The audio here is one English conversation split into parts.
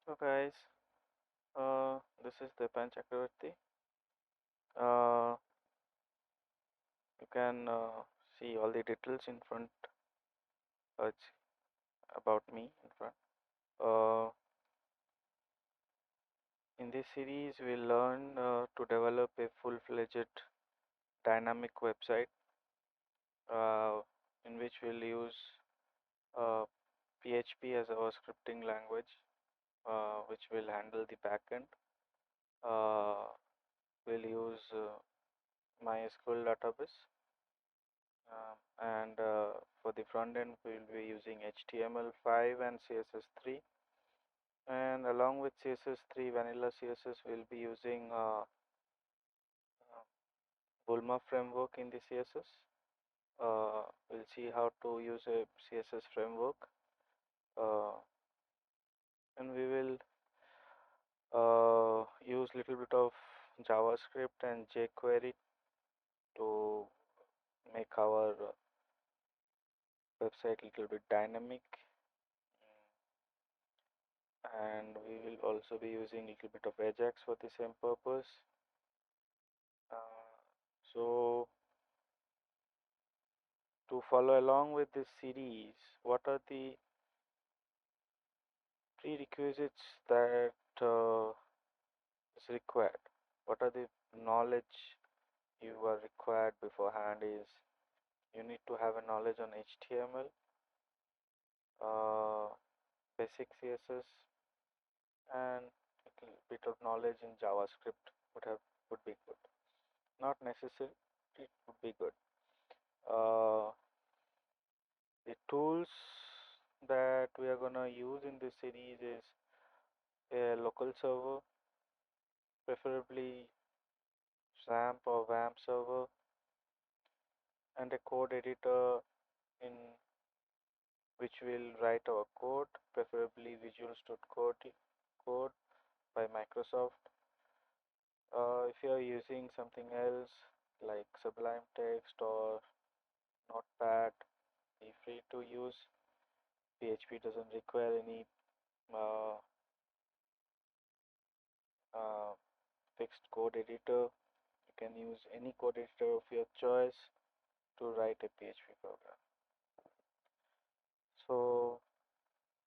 So guys, this is Deepan Chakravarti. Uh, you can see all the details in front about me in front. Uh, in this series, we'll learn to develop a full-fledged dynamic website uh, in which we'll use uh, PHP as our scripting language, which will handle the backend. Uh, we'll use MySQL database. And for the front end, we'll be using HTML5 and CSS3. And along with CSS3, vanilla CSS, we'll be using Bulma framework in the CSS. We'll see how to use a CSS framework, uh, and we will use little bit of JavaScript and jQuery to make our website little bit dynamic. And we will also be using little bit of Ajax for the same purpose. So to follow along with this series, what are the prerequisites that is required? What are the knowledge you are required beforehand is you need to have a knowledge on HTML, uh, basic CSS, and a little bit of knowledge in JavaScript would be good. Not necessary, it would be good. Uh, the tools that we are gonna use in this series is a local server, preferably XAMPP or WAMP server, and a code editor in which we'll write our code, preferably Visual Code by Microsoft. If you are using something else like Sublime Text or Notepad, be free to use. PHP doesn't require any uh, uh, fixed code editor. You can use any code editor of your choice to write a PHP program. So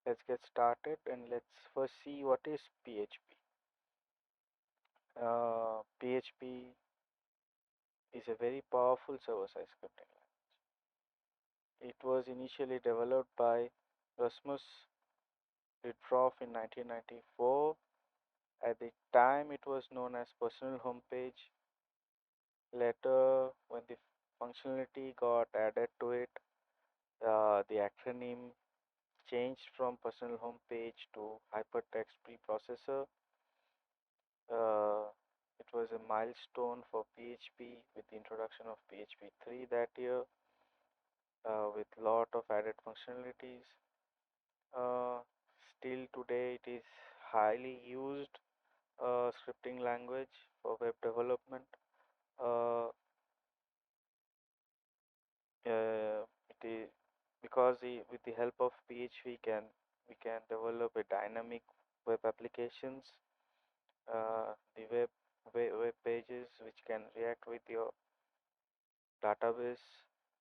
let's get started and let's first see what is PHP. PHP is a very powerful server-side scripting language. It was initially developed by Rasmus Lidroff in 1994. At the time, it was known as Personal Homepage. Later, when the functionality got added to it, the acronym changed from Personal Homepage to Hypertext Preprocessor. Uh, it was a milestone for PHP with the introduction of PHP 3 that year, with lot of added functionalities. Uh, Still today, it is highly used scripting language for web development. Uh, it is because with the help of PHP, we can develop a dynamic web applications, the web pages which can react with your database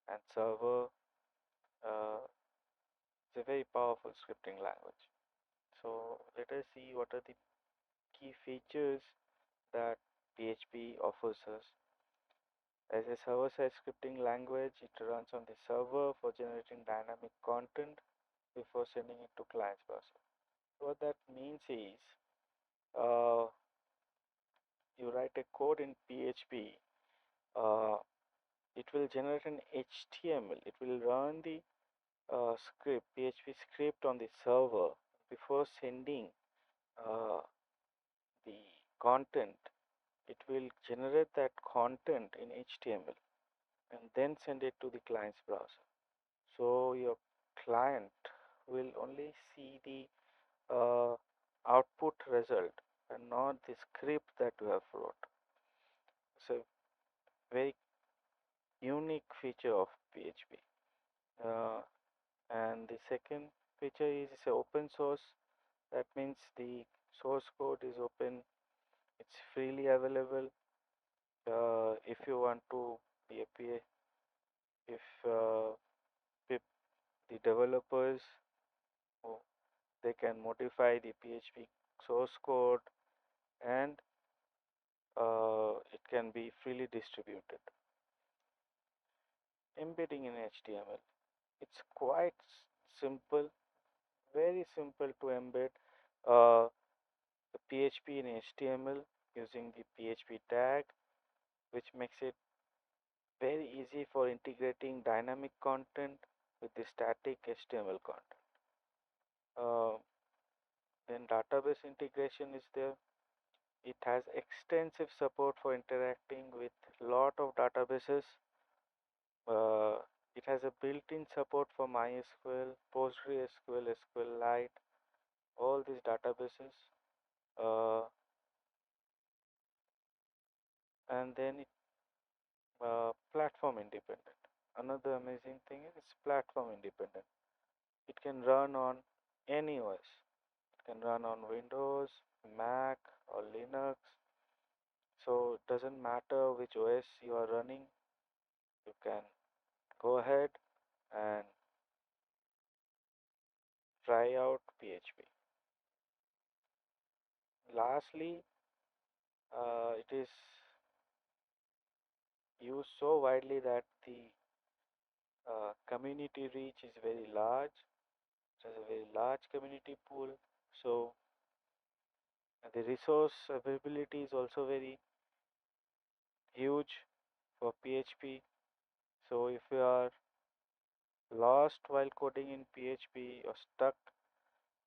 and server. Uh, it's a very powerful scripting language. So let us see what are the key features that PHP offers us. As a server-side scripting language, it runs on the server for generating dynamic content before sending it to client's browser. What that means is, uh, you write a code in PHP, uh, it will generate an HTML. It will run the PHP script on the server before sending uh, the content. It will generate that content in HTML and then send it to the client's browser. So your client will only see the output result and not the script that you have wrote. It's a very unique feature of PHP. And the second feature is it's an open source That means the source code is open, it's freely available. If you want to be a PA, if the developers, oh, they can modify the PHP source code, and it can be freely distributed. Embedding in HTML, it's quite simple, very simple to embed uh, the PHP in HTML using the PHP tag, which makes it very easy for integrating dynamic content with the static HTML content. Uh, then database integration is there. It has extensive support for interacting with lot of databases. Uh, it has a built-in support for MySQL, PostgreSQL, SQLite, all these databases. Uh, and then it platform independent. Another amazing thing is it's platform independent. It can run on any OS. It can run on Windows, Mac, or Linux. So it doesn't matter which OS you are running. You can go ahead and try out PHP. Lastly, it is used so widely that the community reach is very large. It has a very large community pool. So the resource availability is also very huge for PHP. So if you are lost while coding in PHP or stuck,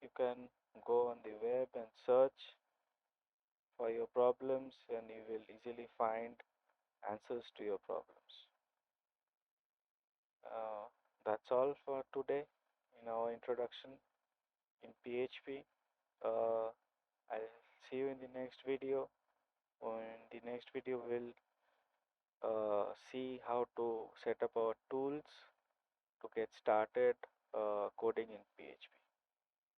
you can go on the web and search for your problems, and you will easily find answers to your problems. Uh, that's all for today in our introduction in PHP. I'll see you in the next video. In the next video, we'll see how to set up our tools to get started coding in PHP.